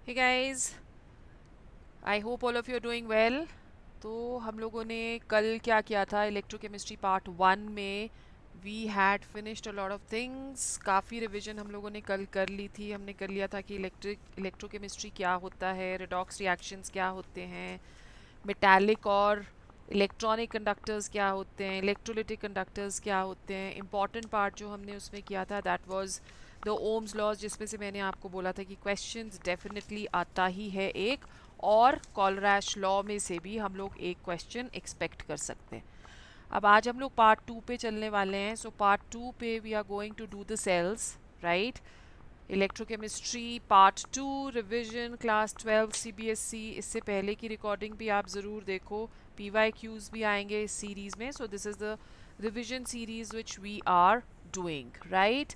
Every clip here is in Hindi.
Hey guys, I hope all of you are doing well. तो हम लोगों ने कल क्या किया था, इलेक्ट्रोकेमिस्ट्री पार्ट 1 में we had finished a lot of things. काफ़ी रिवीजन हम लोगों ने कल कर ली थी। हमने कर लिया था कि इलेक्ट्रोकेमिस्ट्री क्या होता है, रिडॉक्स रिएक्शंस क्या होते हैं, मेटालिक और इलेक्ट्रॉनिक कंडक्टर्स क्या होते हैं, इलेक्ट्रोलिटिक कंडक्टर्स क्या होते हैं। इंपॉर्टेंट पार्ट जो हमने उसमें किया था that was the Ohm's laws, जिसमें से मैंने आपको बोला था कि क्वेश्चंस डेफिनेटली आता ही है एक, और कॉलरैश लॉ में से भी हम लोग एक क्वेश्चन एक्सपेक्ट कर सकते हैं। अब आज हम लोग पार्ट 2 पे चलने वाले हैं। सो पार्ट 2 पे we are going to do the cells, right. Electrochemistry part 2 revision class 12 CBSE. इससे पहले की रिकॉर्डिंग भी आप ज़रूर देखो, पीवाई क्यूज़ भी आएंगे इस सीरीज़ में। So this is the revision series which we are doing, right.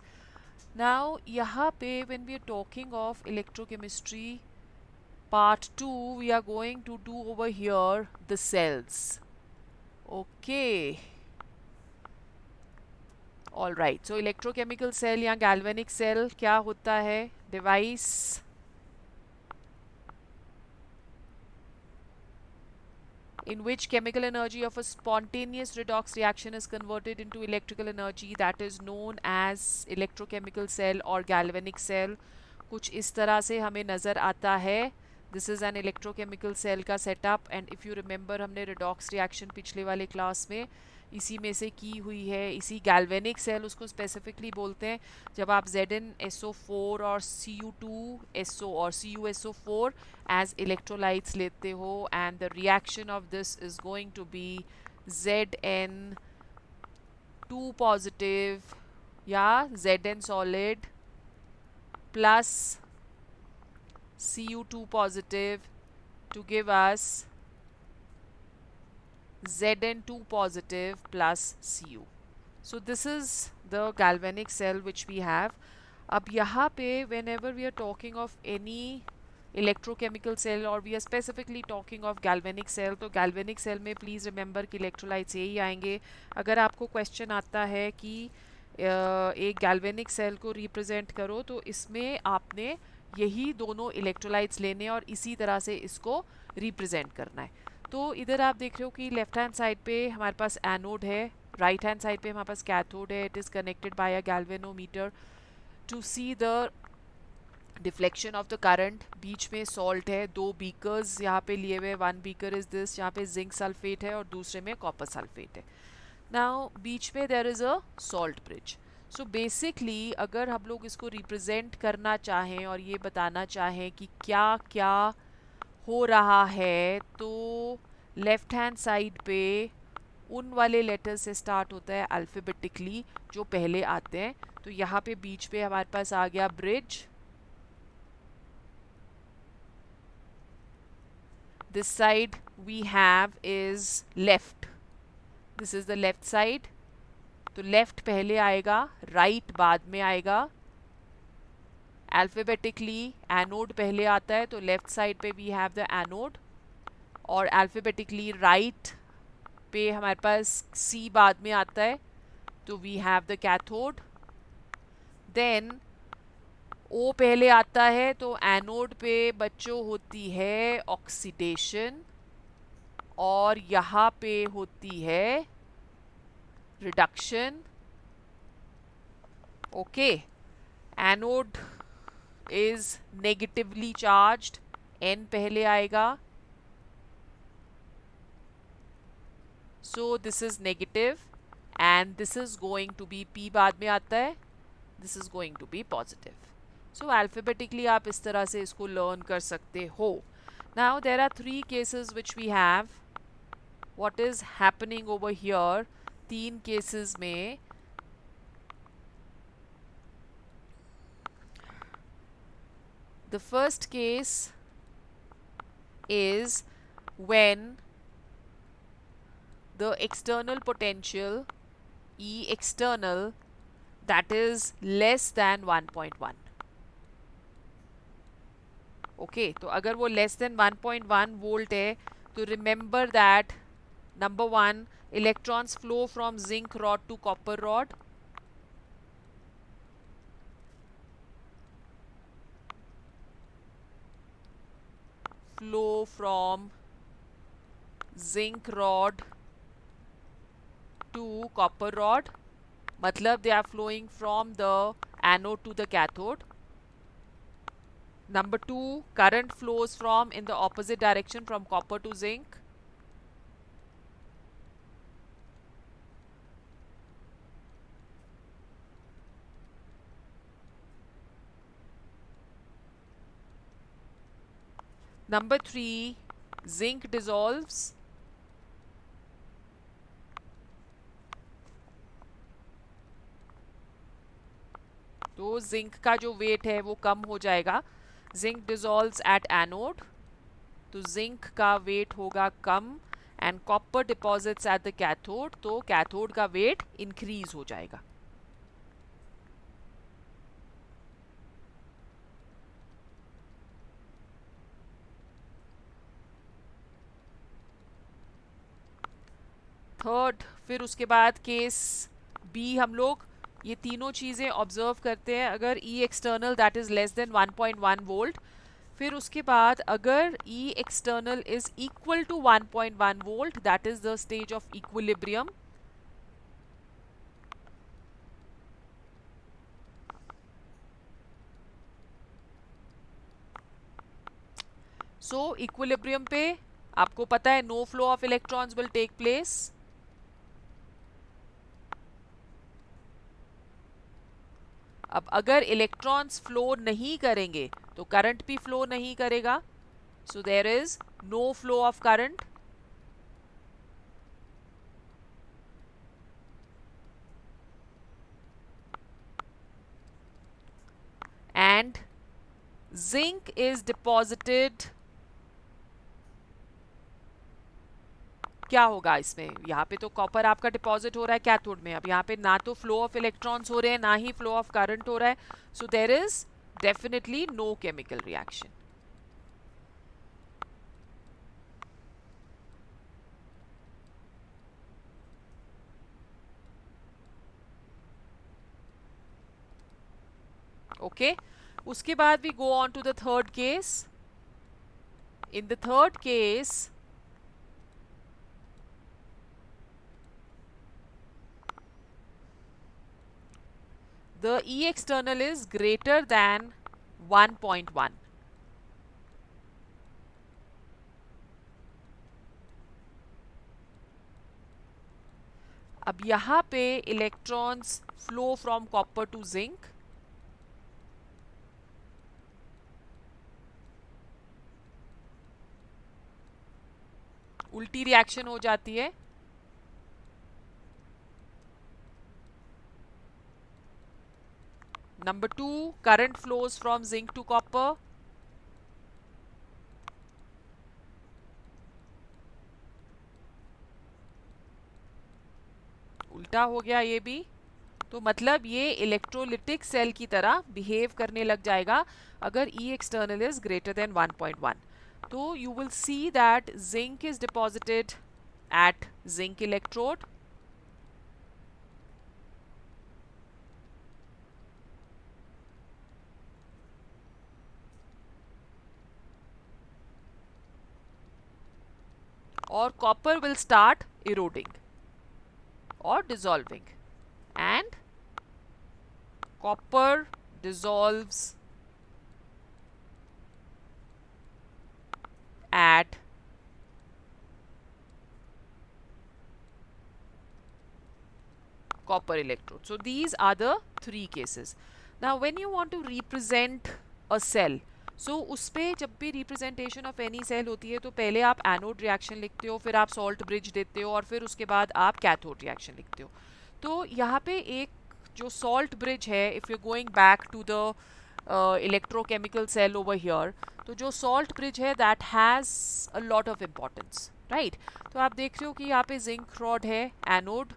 Now यहाँ पे when we are talking of electrochemistry part 2, we are going to do over here the cells. Okay, all right. So electrochemical cell या galvanic cell क्या होता है? Device in which chemical energy of a spontaneous redox reaction is converted into electrical energy, that is known as electrochemical cell or galvanic cell. कुछ इस तरह से हमें नज़र आता है। This is an electrochemical cell का setup. And if you remember, हमने रिडॉक्स रिएक्शन पिछले वाले क्लास में इसी में से की हुई है। इसी गैल्वेनिक सेल उसको स्पेसिफिकली बोलते हैं, जब आप ZnSO4 और Cu2SO और CuSO4 एज इलेक्ट्रोलाइट्स लेते हो, and the reaction of this is going to be Zn2 positive या Zn solid plus Cu2 positive to give us Zn2 positive plus Cu. So this is the galvanic cell which we have. अब यहाँ पे whenever we are talking of any electrochemical cell or we are specifically talking of galvanic cell, तो galvanic cell में please remember कि electrolytes यही आएंगे। अगर आपको question आता है कि एक galvanic cell को represent करो, तो इसमें आपने यही दोनों electrolytes लेने और इसी तरह से इसको represent करना है। तो इधर आप देख रहे हो कि लेफ्ट हैंड साइड पे हमारे पास एनोड है, राइट हैंड साइड पे हमारे पास कैथोड है। It is connected by a galvanometer to see the deflection of the current. बीच में सॉल्ट है, दो बीकर्स यहाँ पे लिए हुए। वन बीकर इज दिस, यहाँ पे जिंक सल्फेट है और दूसरे में कॉपर सल्फेट है। नाउ बीच में there is a salt bridge. So basically अगर हम लोग इसको रिप्रेजेंट करना चाहें और ये बताना चाहें कि क्या क्या हो रहा है, तो लेफ्ट हैंड साइड पे उन वाले लेटर से स्टार्ट होता है अल्फ़ाबेटिकली जो पहले आते हैं। तो यहाँ पे बीच पे हमारे पास आ गया bridge. This side we have is left, this is the left side. तो लेफ्ट पहले आएगा, राइट बाद में आएगा। अल्फ़ाबेटिकली एनोड पहले आता है, तो लेफ्ट साइड पे वी हैव द एनोड, और अल्फ़ाबेटिकली राइट पे हमारे पास सी बाद में आता है, तो we have the cathode. Then O पहले आता है, तो एनोड पे बच्चों होती है ऑक्सीडेशन, और यहाँ पे होती है reduction. Okay, anode is negatively charged, N पहले आएगा, so this is negative, and this is going to be, P बाद में आता है, this is going to be positive. So alphabetically आप इस तरह से इसको लर्न कर सकते हो। Now there are three cases which we have. What is happening over here? तीन केसेस में the first case is when the external potential E external, that is less than 1.1. Okay, तो अगर वो लेस देन 1.1 वोल्ट है, तो remember that number one, electrons flow from zinc rod to copper rod. flow from zinc rod to copper rod, matlab they are flowing from the anode to the cathode. Number 2, current flows from in the opposite direction from copper to zinc. Number 3, zinc dissolves. तो जिंक का जो वेट है वो कम हो जाएगा. जिंक डिजॉल्व्स एट एनोड, तो जिंक का वेट होगा कम. And copper deposits at the cathode, तो कैथोड का वेट इंक्रीज हो जाएगा. थर्ड, फिर उसके बाद केस बी हम लोग ये तीनों चीज़ें ऑब्जर्व करते हैं. अगर E external that is less than 1.1 volt, फिर उसके बाद अगर E external is equal to 1.1 volt, that is the stage of equilibrium. So equilibrium पे आपको पता है no flow of electrons will take place. अब अगर इलेक्ट्रॉन्स फ्लो नहीं करेंगे तो करंट भी फ्लो नहीं करेगा. So there is no flow of current. And zinc is deposited. क्या होगा इसमें, यहाँ पे तो कॉपर आपका डिपॉजिट हो रहा है कैथोड में. अब यहाँ पे ना तो फ्लो ऑफ इलेक्ट्रॉन्स हो रहे हैं ना ही फ्लो ऑफ करंट हो रहा है. So there is definitely no chemical reaction. Okay, उसके बाद we go on to the third case. In the third case the E external is greater than 1.1. अब यहाँ पे electrons flow from copper two zinc. उल्टी रिएक्शन हो जाती है. Number 2, current flows from zinc to copper. उल्टा हो गया ये भी. तो मतलब ये इलेक्ट्रोलिटिक सेल की तरह बिहेव करने लग जाएगा अगर E external is greater than 1.1. तो you will see that zinc is deposited at zinc electrode. और copper will start eroding or dissolving, and copper dissolves at copper electrode. So these are the three cases. Now when you want to represent a cell, सो उस पर जब भी रिप्रेजेंटेशन ऑफ एनी सेल होती है तो पहले आप एनोड रिएक्शन लिखते हो, फिर आप सॉल्ट ब्रिज देते हो और फिर उसके बाद आप कैथोड रिएक्शन लिखते हो. तो यहाँ पे एक जो सॉल्ट ब्रिज है, if you going back to the electrochemical cell over here, तो जो सॉल्ट ब्रिज है that has a lot of importance, right. तो आप देख रहे हो कि यहाँ पे जिंक रॉड है एनोड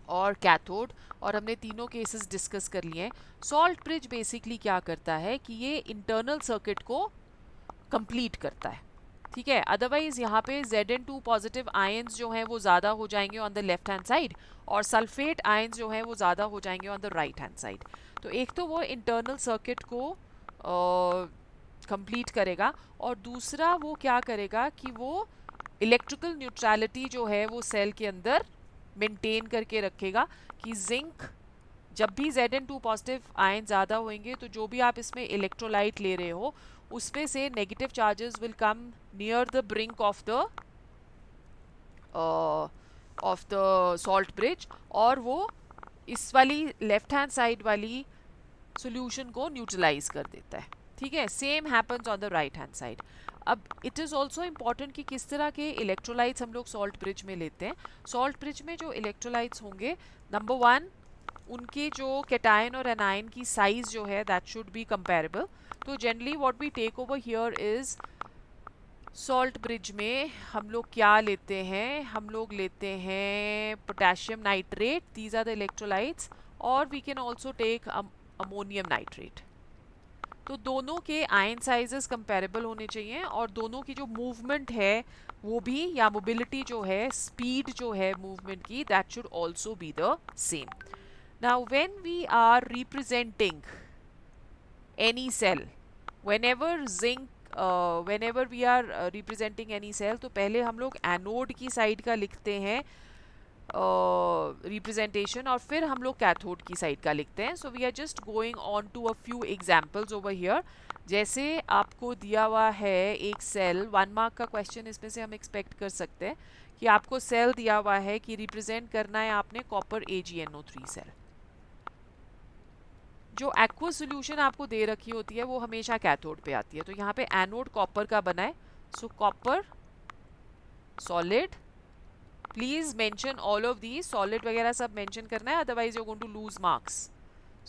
और कैथोड, और हमने तीनों केसेस डिस्कस कर लिए हैं. सॉल्ट ब्रिज बेसिकली क्या करता है कि ये इंटरनल सर्किट को कंप्लीट करता है, ठीक है. अदरवाइज यहाँ पे Zn2 पॉजिटिव आयंस जो हैं वो ज़्यादा हो जाएंगे on the left hand side, और सल्फेट आयंस जो हैं वो ज़्यादा हो जाएंगे on the right hand side. तो एक तो वो इंटरनल सर्किट को कंप्लीट करेगा, और दूसरा वो क्या करेगा कि वो इलेक्ट्रिकल न्यूट्रलिटी जो है वो सेल के अंदर मेंटेन करके रखेगा कि जिंक जब भी Zn2 पॉजिटिव आयन ज़्यादा होंगे तो जो भी आप इसमें इलेक्ट्रोलाइट ले रहे हो उसमें से negative charges will come near the brink of the salt bridge, और वो इस वाली लेफ्ट हैंड साइड वाली सॉल्यूशन को न्यूट्रलाइज कर देता है। ठीक है, same happens on the right hand side. अब इट इज़ ऑल्सो इम्पॉर्टेंट कि किस तरह के इलेक्ट्रोलाइट्स हम लोग सॉल्ट ब्रिज में लेते हैं। सॉल्ट ब्रिज में जो इलेक्ट्रोलाइट्स होंगे, नंबर वन, उनके जो कैटायन और एनायन की साइज जो है दैट शुड बी कंपेरेबल। तो generally what we take over here is salt bridge में हम लोग क्या लेते हैं, हम लोग लेते हैं potassium nitrate, these are the electrolytes, और we can also take ammonium nitrate. तो दोनों के आयन साइजेस कंपेरेबल होने चाहिए, और दोनों की जो मूवमेंट है वो भी, या मोबिलिटी जो है, स्पीड जो है मूवमेंट की, that should also be the same. Now when we are representing any cell, whenever we are representing any cell, तो पहले हम लोग एनोड की साइड का लिखते हैं रिप्रेजेंटेशन, और फिर हम लोग कैथोड की साइड का लिखते हैं। So we are just going on to a few examples over here. जैसे आपको दिया हुआ है एक सेल, 1 मार्क का क्वेश्चन इसमें से हम एक्सपेक्ट कर सकते हैं कि आपको सेल दिया हुआ है कि रिप्रेजेंट करना है आपने कॉपर AgNO3 सेल। जो एक्वा सोल्यूशन आपको दे रखी होती है वो हमेशा कैथोड पे आती है, तो यहाँ पे एनोड कॉपर का बना है, सो copper solid, please mention all of the, solid वगैरह सब मेंशन करना है, otherwise you are going to lose marks.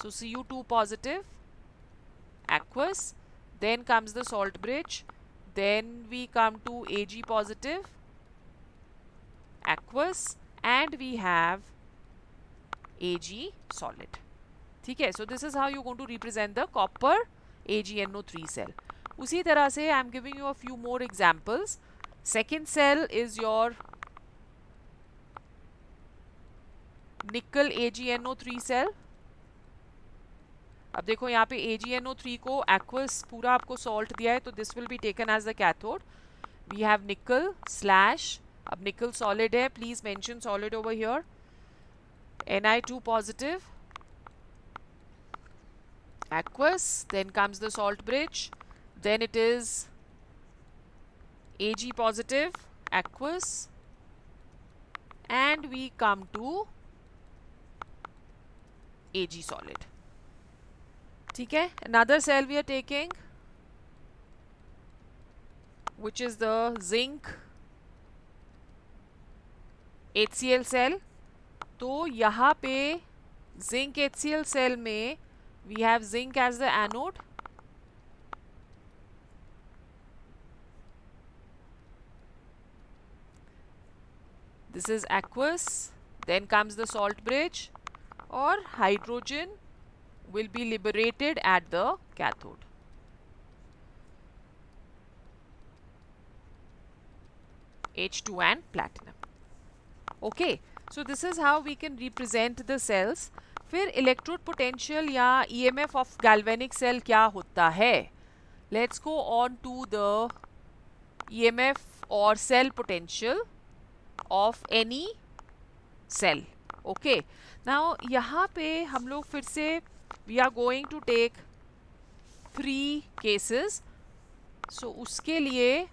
So Cu2 positive aqueous, then comes the salt bridge, then we come to Ag positive aqueous, and we have Ag solid. ठीक है, so this is how you going to represent the copper AgNO3 cell. उसी तरह से I am giving you a few more examples. Second cell is your nickel AgNO3 cell. अब देखो यहाँ पे AgNO3 को एक्वस पूरा आपको सॉल्ट दिया है, तो this will be taken as the cathode. We have nickel slash, अब निकल सॉलिड है, please mention solid over here, Ni2 positive aqueous, then comes the salt bridge, then it is Ag positive aqueous, and we come to Ag solid. ठीक है, another cell we are taking which is the zinc HCl cell। तो यहाँ पे zinc HCl cell में we have zinc as the anode, this is aqueous, then comes the salt bridge, or hydrogen will be liberated at the cathode. H2 and platinum. Okay, so this is how we can represent the cells. फिर इलेक्ट्रोड पोटेंशियल या EMF ऑफ गैल्वेनिक सेल क्या होता है? Let's go on to the EMF और cell potential of any cell. Okay, now यहाँ पे हम लोग फिर से we are going to take 3 cases. So उसके लिए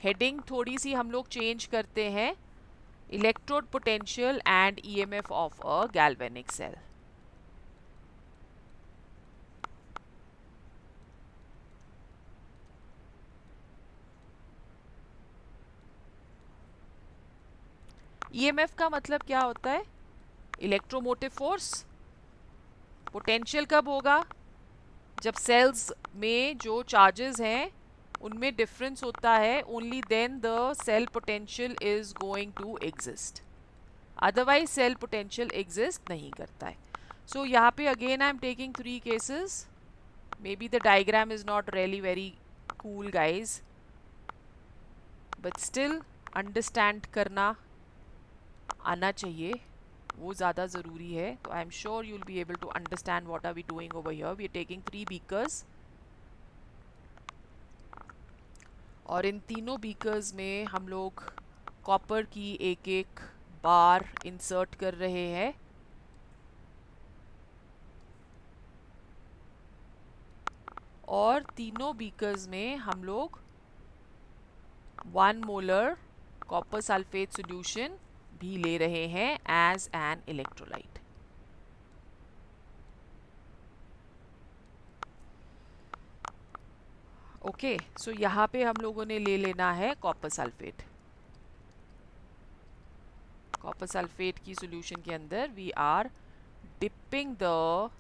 हेडिंग थोड़ी सी हम लोग चेंज करते हैं, electrode potential and EMF of a galvanic cell. EMF का मतलब क्या होता है? Electromotive force. पोटेंशियल कब होगा? जब सेल्स में जो चार्जेस हैं उनमें डिफरेंस होता है, only then the cell potential is going to exist, otherwise cell potential exist नहीं करता है। सो यहाँ पे again I am taking 3 cases, may be the diagram is not really very cool guys, but still understand करना आना चाहिए, वो ज़्यादा ज़रूरी है। तो I am sure you will be able to understand what are we doing over here. We are taking 3 beakers, और इन तीनों बीकर्स में हम लोग कॉपर की एक एक बार इंसर्ट कर रहे हैं और तीनों बीकर्स में हम लोग 1 मोलर कॉपर सल्फेट सॉल्यूशन भी ले रहे हैं as an electrolyte. Okay, so यहाँ पे हम लोगों ने ले लेना है कॉपर सल्फेट। कॉपर सल्फेट की सॉल्यूशन के अंदर we are dipping the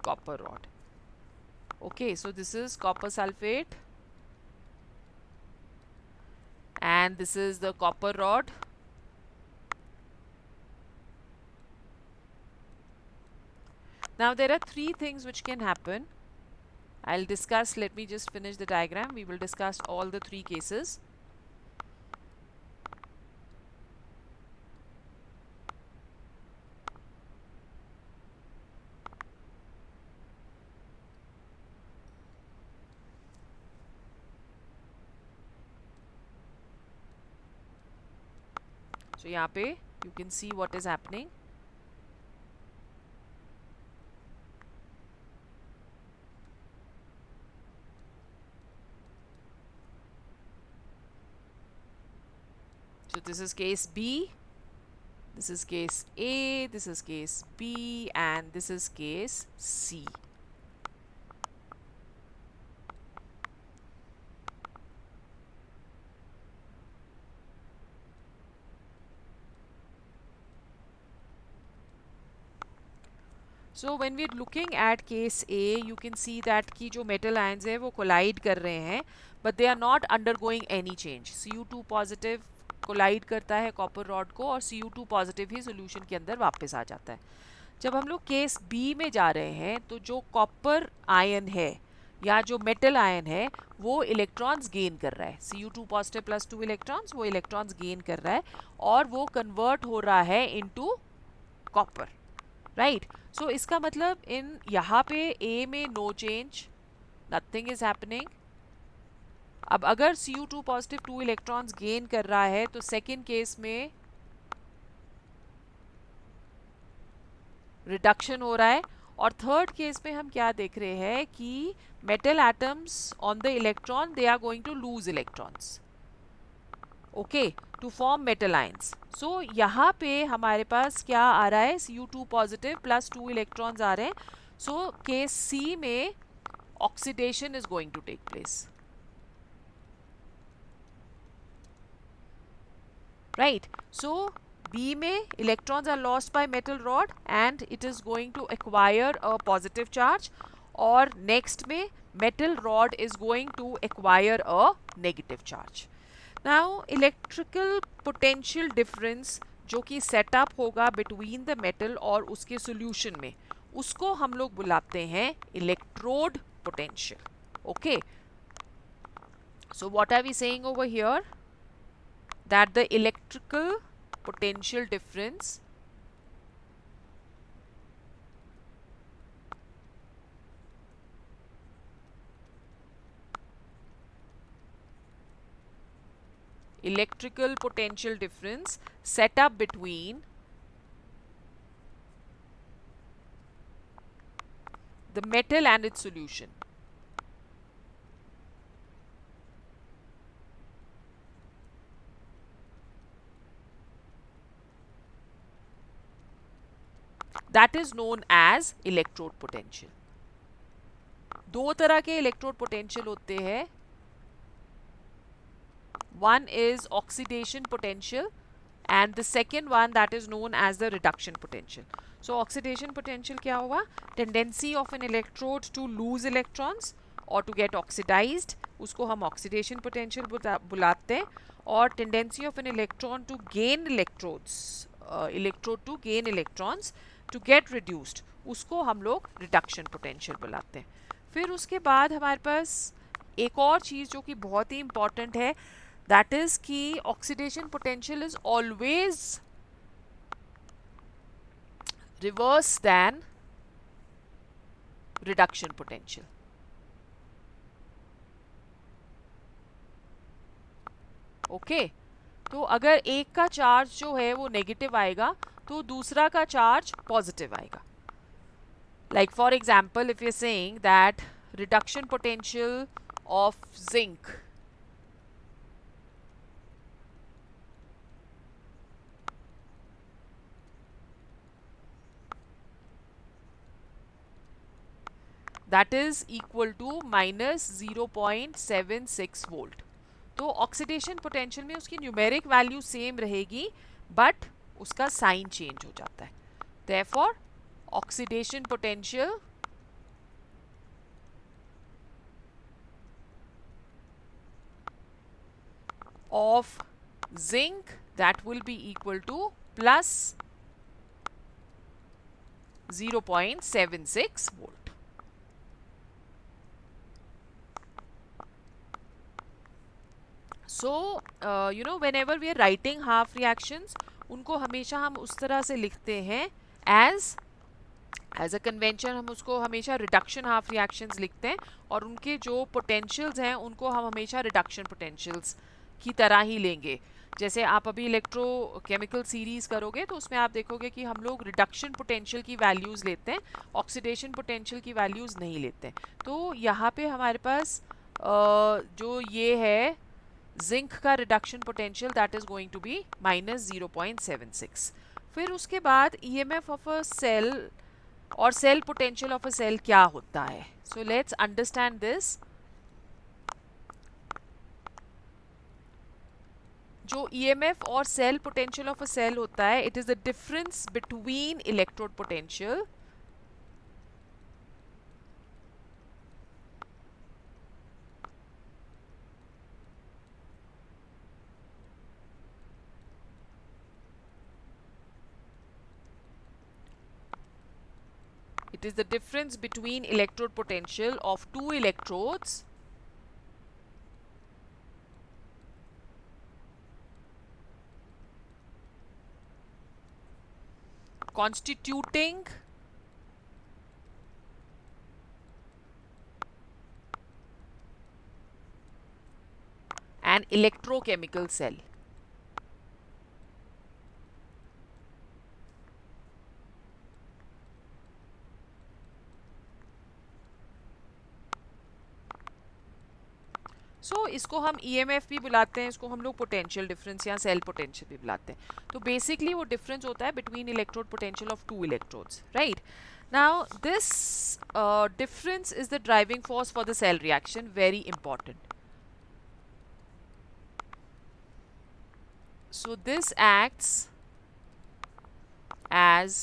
copper rod. Okay, so this is copper sulfate and this is the copper rod. Now there are three things which can happen. I'll discuss, let me just finish the diagram. We will discuss all the three cases. So यहाँ पे you can see what is happening. So this is case B, this is case A, this is case B, and this is case C. So when we are looking at case A, you can see that की जो metal ions है वो collide कर रहे हैं, but they are not undergoing any change. Cu2 positive collide करता है copper rod को और Cu2 positive ही solution के अंदर वापस आ जाता है। जब हम लोग केस B में जा रहे हैं तो जो copper ion है या जो metal ion है वो इलेक्ट्रॉन्स गेन कर रहा है। Cu2 पॉजिटिव प्लस 2 इलेक्ट्रॉन्स, वो इलेक्ट्रॉन्स गेन कर रहा है और वो कन्वर्ट हो रहा है इनटू कॉपर, राइट। सो इसका मतलब इन यहाँ पे A में no change, nothing is happening. अब अगर Cu2 पॉजिटिव 2 इलेक्ट्रॉन्स गेन कर रहा है तो सेकेंड केस में रिडक्शन हो रहा है और थर्ड केस में हम क्या देख रहे हैं कि metal atoms on the electron they are going to lose electrons, okay, to form metal ions. So यहाँ पे हमारे पास क्या आ रहा है, Cu2 पॉजिटिव प्लस 2 इलेक्ट्रॉन्स आ रहे हैं। सो केस सी में oxidation is going to take place, right. So B में electrons are lost by metal rod and it is going to acquire a positive charge, और next में metal rod is going to acquire a negative charge. Now electrical potential difference जो कि setup होगा between the metal और उसके solution में, उसको हम लोग बुलाते हैं electrode potential. Okay, so what are we saying over here? That the electrical potential difference set up between the metal and its solution. That is known as electrode potential. दो तरह के electrode potential होते हैं. One is oxidation potential and the second one that is known as the reduction potential. So oxidation potential क्या होगा? Tendency of an electrode to lose electrons or to get oxidized, उसको हम oxidation potential बुलाते हैं, और tendency of an electron to gain electrodes, electrode to gain electrons to get reduced, उसको हम लोग reduction potential बुलाते हैं. फिर उसके बाद हमारे पास एक और चीज़ जो कि बहुत ही important है, दैट इज कि oxidation potential is always reverse than reduction potential. Okay, तो अगर एक का चार्ज जो है वो नेगेटिव आएगा तो दूसरा का चार्ज पॉजिटिव आएगा. Like for example, if you saying that reduction potential of zinc that is equal to minus 0.76 volt. तो ऑक्सीडेशन पोटेंशियल में उसकी न्यूमेरिक वैल्यू सेम रहेगी बट उसका साइन चेंज हो जाता है. Therefore oxidation potential of zinc that will be equal two plus 0.76 volt. So whenever we are writing half reactions, उनको हमेशा हम उस तरह से लिखते हैं एज अ कन्वेंशन. हम उसको हमेशा रिडक्शन हाफ रिएक्शंस लिखते हैं और उनके जो पोटेंशियल्स हैं उनको हम हमेशा रिडक्शन पोटेंशियल्स की तरह ही लेंगे. जैसे आप अभी इलेक्ट्रोकेमिकल सीरीज करोगे तो उसमें आप देखोगे कि हम लोग रिडक्शन पोटेंशियल की वैल्यूज़ लेते हैं, ऑक्सीडेशन पोटेंशियल की वैल्यूज़ नहीं लेते हैं. तो यहाँ पे हमारे पास जो ये है जिंक का reduction potential that is going to be minus 0.76. फिर उसके बाद ईएमएफ ऑफ अ सेल और cell potential of a cell क्या होता है. So let's understand this. जो ईएमएफ और cell potential of a cell होता है, it is the difference between electrode potential it is the difference between electrode potential of two electrodes constituting an electrochemical cell. So इसको हम ईएमएफ भी बुलाते हैं, इसको हम लोग पोटेंशियल डिफरेंस या सेल पोटेंशियल भी बुलाते हैं. तो बेसिकली वो डिफरेंस होता है between electrode potential of two electrodes, right. Now this difference is the driving force for the cell reaction. Very important. So this acts as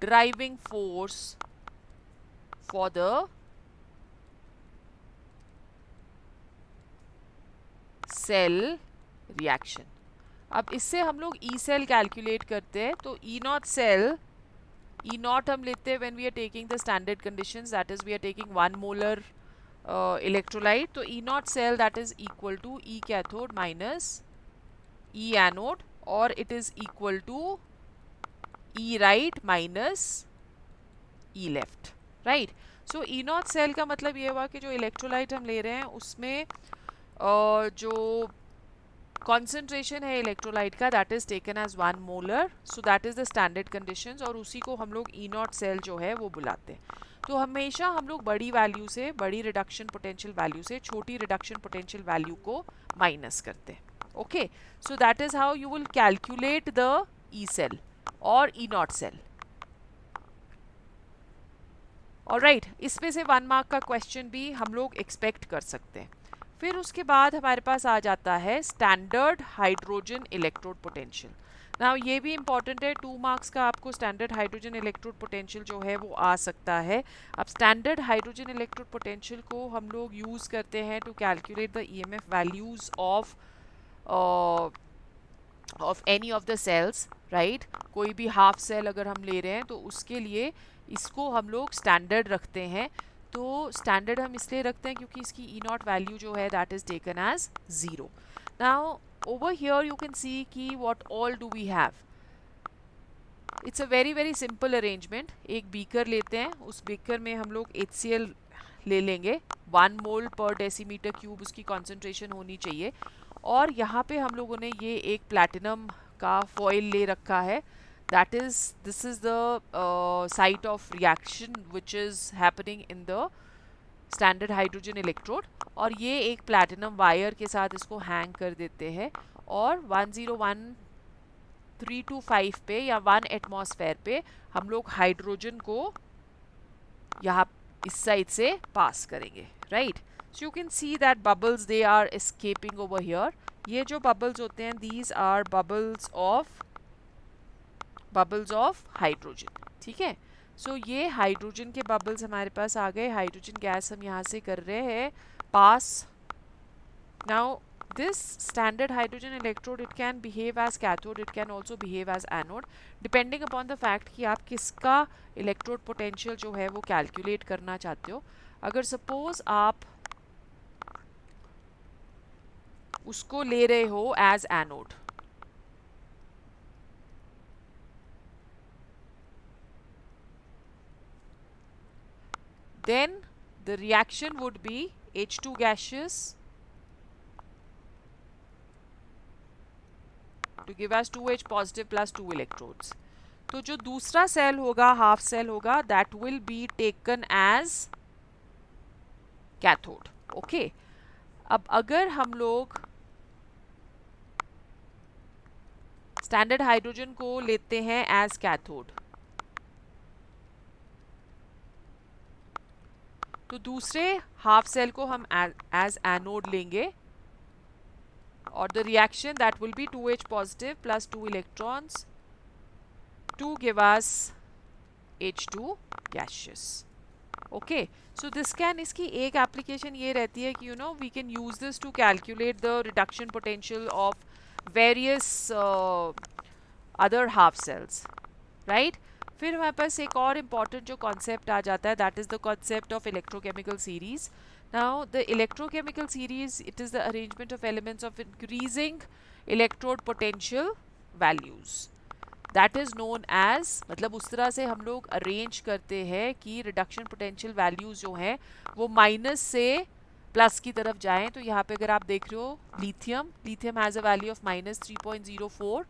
driving force for the cell reaction. अब इससे हम लोग ई सेल कैलकुलेट करते हैं. तो E naught cell, E naught हम लेते हैं when we are taking the standard conditions, that is we are taking 1 molar electrolyte. तो E naught cell that is equal to E cathode minus E anode, और it is equal to E right minus E left, right. So E naught cell का मतलब ये हुआ कि जो इलेक्ट्रोलाइट हम ले रहे हैं उसमें जो कॉन्सेंट्रेशन है इलेक्ट्रोलाइट का that is taken as 1 molar. So that is the standard conditions और उसी को हम लोग ई नॉट सेल जो है वो बुलाते हैं. तो हमेशा हम लोग बड़ी वैल्यू से, बड़ी रिडक्शन पोटेंशियल वैल्यू से छोटी रिडक्शन पोटेंशियल वैल्यू को माइनस करते हैं. Okay, so that is how you will calculate the E cell और ई नॉट सेल. ऑलराइट, इसमें से 1 मार्क का क्वेश्चन भी हम लोग एक्सपेक्ट कर सकते हैं. फिर उसके बाद हमारे पास आ जाता है standard hydrogen electrode potential. Now ये भी इंपॉर्टेंट है, 2 मार्क्स का आपको स्टैंडर्ड हाइड्रोजन इलेक्ट्रोड पोटेंशियल जो है वो आ सकता है. अब स्टैंडर्ड हाइड्रोजन इलेक्ट्रोड पोटेंशियल को हम लोग यूज़ करते हैं to calculate the EMF values of any of the cells, right. कोई भी हाफ सेल अगर हम ले रहे हैं तो उसके लिए इसको हम लोग स्टैंडर्ड रखते हैं. तो स्टैंडर्ड हम इसलिए रखते हैं क्योंकि इसकी ई नॉट वैल्यू जो है that is taken as 0. Now over here you can see कि what all do we have. It's a very very simple arrangement. एक बीकर लेते हैं, उस बीकर में हम लोग HCl ले लेंगे. 1 मोल पर डेसीमीटर क्यूब उसकी कॉन्सेंट्रेशन होनी चाहिए. और यहाँ पे हम लोगों ने ये एक प्लैटिनम का फॉइल ले रखा है. That is this is the site of reaction which is happening in the standard hydrogen electrode. और ये एक प्लैटिनम वायर के साथ इसको हैंग कर देते हैं और 101.325 पे या 1 एटमॉस्फेयर पे हम लोग हाइड्रोजन को यहाँ इस साइड से पास करेंगे. Right. So you can see that bubbles they are escaping over here. ये जो बबल्स होते हैं these are bubbles of hydrogen. ठीक है. सो ये हाइड्रोजन के बबल्स हमारे पास आ गए. हाइड्रोजन गैस हम यहाँ से कर रहे हैं pass. Now this standard hydrogen electrode, it can behave as cathode, it can also behave as anode depending upon the fact कि आप किसका electrode potential जो है वो calculate करना चाहते हो. अगर suppose आप उसको ले रहे हो as anode, then the reaction would be H2 gaseous to give us 2H positive plus 2 electrodes. तो जो दूसरा सेल होगा, हाफ सेल होगा, that will be taken as cathode. Okay. अब अगर हम लोग स्टैंडर्ड हाइड्रोजन को लेते हैं एज कैथोड, तो दूसरे हाफ सेल को हम एज एनोड लेंगे. or the reaction that will be 2H positive plus 2 electrons to give us H2 gaseous. Okay, so this can, इसकी एक application ये रहती है कि you know we can use this to calculate the reduction potential of various other half cells, right? फिर हमारे पास एक और important जो concept आ जाता है, that is the concept of electrochemical series. Now the electrochemical series, it is the arrangement of elements of increasing electrode potential values. That is known as, मतलब उस तरह से हम लोग अरेंज करते हैं कि रिडक्शन पोटेंशियल वैल्यूज जो हैं वो माइनस से प्लस की तरफ जाएं. तो यहाँ पे अगर आप देख रहे हो lithium has a value of -3.04,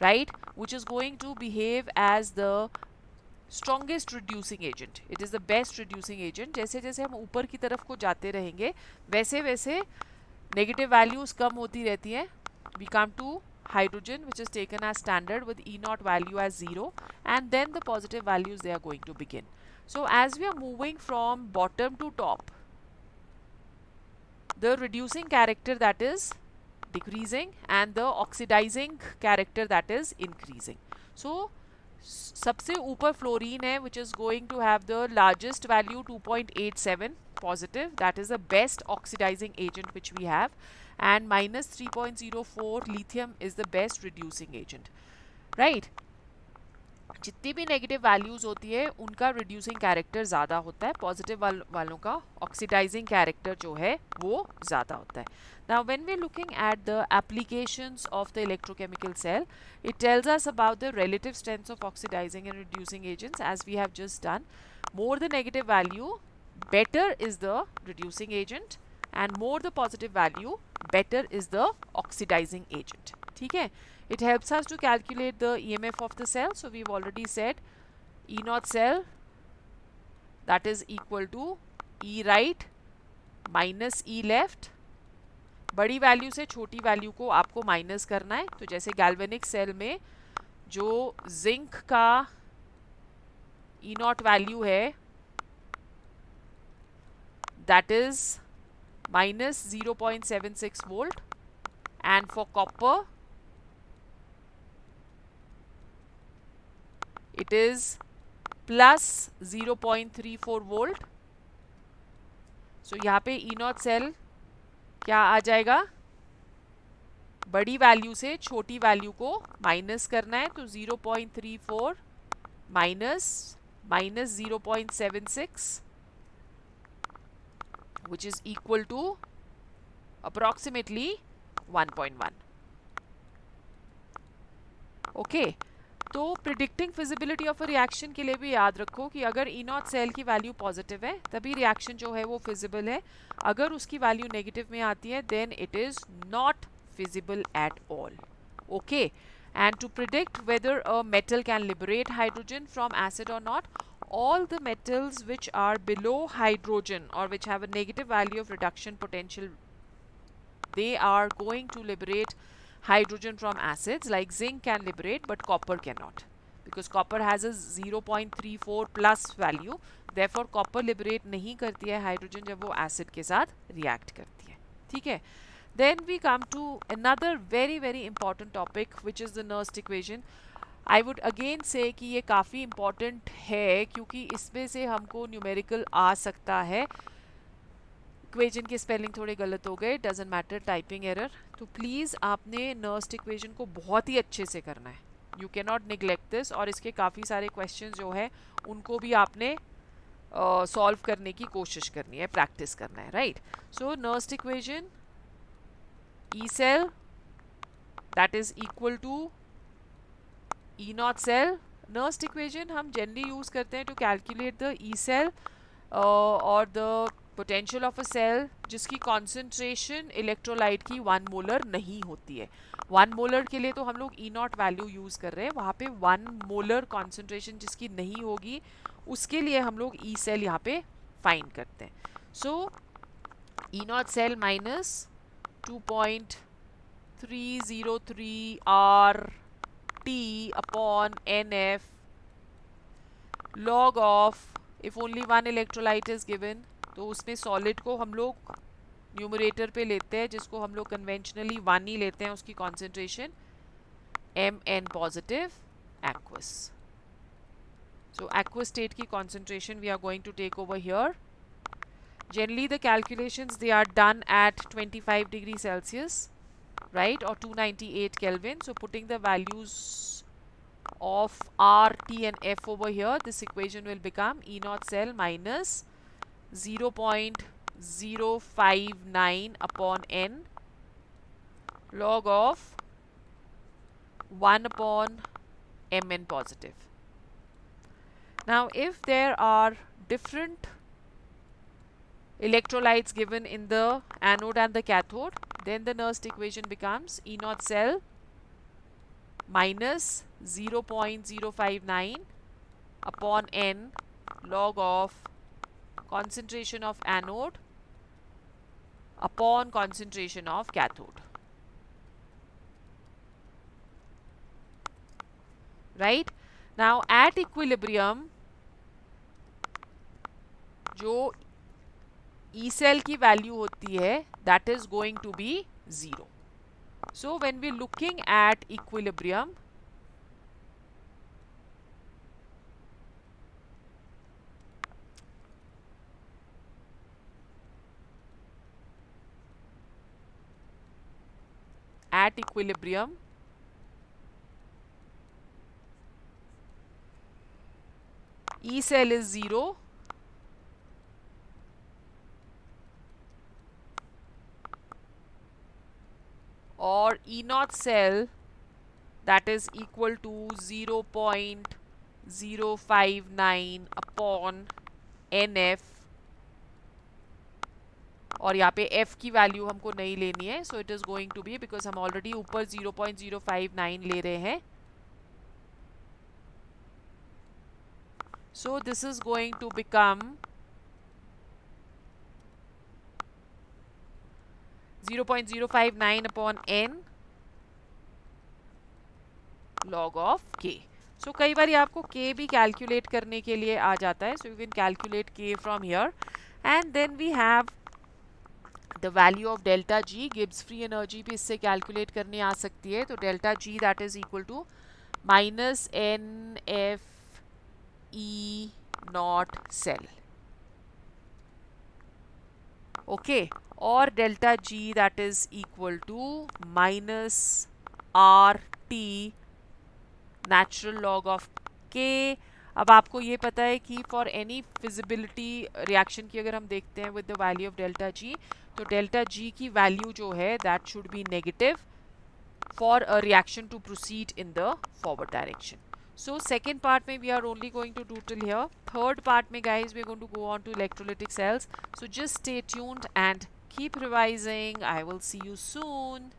right, which is going to behave as the strongest reducing agent. It is the best reducing agent. जैसे जैसे हम ऊपर की तरफ को जाते रहेंगे वैसे वैसे नेगेटिव वैल्यूज कम होती रहती हैं. We come to hydrogen which is taken as standard with E naught value as 0, and then the positive values they are going to begin. So as we are moving from bottom to top, the reducing character that is decreasing and the oxidizing character that is increasing. So सबसे ऊपर fluorine है which is going to have the largest value 2.87 positive, that is the best oxidizing agent which we have, and -3.04 lithium is the best reducing agent, right? जितनी भी नेगेटिव वैल्यूज होती है उनका रिड्यूसिंग कैरेक्टर ज़्यादा होता है, पॉजिटिव वालों का ऑक्सीडाइजिंग कैरेक्टर जो है वो ज़्यादा होता है. Now when we are looking at the applications of the electrochemical cell, it tells us about the relative strengths of oxidizing and reducing agents as we have just done. More the negative value, better is the reducing agent, and more the positive value, better is the oxidizing agent. ठीक है. It helps us to calculate the EMF of the cell. So we've already said E naught cell, that is equal to E right minus E left. बड़ी वैल्यू से छोटी वैल्यू को आपको माइनस करना है. तो जैसे गैल्वेनिक सेल में जो जिंक का E naught वैल्यू है that is -0.76 volt, and for copper it is plus 0.34 volt. So यहाँ पे E naught सेल क्या आ जाएगा, बड़ी वैल्यू से छोटी वैल्यू को माइनस करना है. तो 0.34 minus -0.76 which is equal to approximately 1.1. Okay, तो predicting feasibility of a reaction के लिए भी याद रखो कि अगर ई नॉट सेल की वैल्यू पॉजिटिव है तभी रिएक्शन जो है वो फिजिबल है, अगर उसकी वैल्यू नेगेटिव में आती है then it is not feasible at all. Okay, and to predict whether a metal can liberate hydrogen from acid or not, all the metals which are below hydrogen or which have a negative value of reduction potential, they are going to liberate hydrogen from acids. Like zinc can liberate but copper cannot, because copper has a 0.34 plus value. Therefore copper liberate नहीं करती है hydrogen जब वो acid के साथ react करती है. ठीक है. Then we come to another very important topic, which is the Nernst equation. I would again say कि ये काफ़ी important है क्योंकि इसमें से हमको numerical आ सकता है. इक्वेशन के स्पेलिंग थोड़े गलत हो गए, डजेंट मैटर, टाइपिंग एरर. तो प्लीज़ आपने नर्स्ट इक्वेशन को बहुत ही अच्छे से करना है. You can not neglect this. और इसके काफ़ी सारे क्वेश्चंस जो है उनको भी आपने सॉल्व करने की कोशिश करनी है, प्रैक्टिस करना है. Right. So Nernst equation, E cell that is equal to E naught cell. Nernst equation हम जनरली यूज़ करते हैं to calculate the E cell और the potential of a cell जिसकी कॉन्सेंट्रेशन इलेक्ट्रोलाइट की 1 मोलर नहीं होती है. 1 मोलर के लिए तो हम लोग ई नॉट वैल्यू यूज़ कर रहे हैं, वहाँ पे 1 मोलर कॉन्सेंट्रेशन जिसकी नहीं होगी उसके लिए हम लोग ई सेल यहाँ पे फाइंड करते हैं. So E naught cell minus 2.303 R T upon N F log of, if only one electrolyte is given, तो उसमें सॉलिड को हम लोग न्यूमरेटर पे लेते हैं जिसको हम लोग कन्वेंशनली 1 ही लेते हैं उसकी concentration, Mn positive aqueous. So aqueous state की concentration we are going to take over here. Generally the calculations they are done at 25 degrees Celsius, right, or 298 Kelvin. So putting the values of R, T and F over here, this equation will become E naught cell minus 0.059 upon N log of 1 upon Mn positive. Now if there are different electrolytes given in the anode and the cathode, then the Nernst equation becomes E naught cell minus 0.059 upon N log of concentration of anode upon concentration of cathode. Right? Now at equilibrium जो E cell की value होती है that is going to be 0. So when we're looking at equilibrium, E cell is 0 or E naught cell that is equal to 0.059 upon NF, और यहाँ पे F की वैल्यू हमको नहीं लेनी है, so it is going to be, because हम ऑलरेडी ऊपर 0.059 ले रहे हैं, so this is going to become 0.059 upon N log of K. So कई बार आपको K भी कैलकुलेट करने के लिए आ जाता है, so you can calculate K from here, and then we have the value of delta G. Gibbs free energy भी इससे कैलकुलेट करने आ सकती है, तो delta G that is equal to minus NF E naught cell, okay, or delta G that is equal to minus RT natural log of K अब आपको ये पता है कि फॉर एनी फिजिबिलिटी रिएक्शन की अगर हम देखते हैं with the value of delta G, तो डेल्टा जी की वैल्यू जो है that should B negative for a reaction to proceed in the forward direction. So second part mein we are only going to do till here. Third part mein guys we are going to go on to electrolytic cells. So just stay tuned and keep revising. I will see you soon.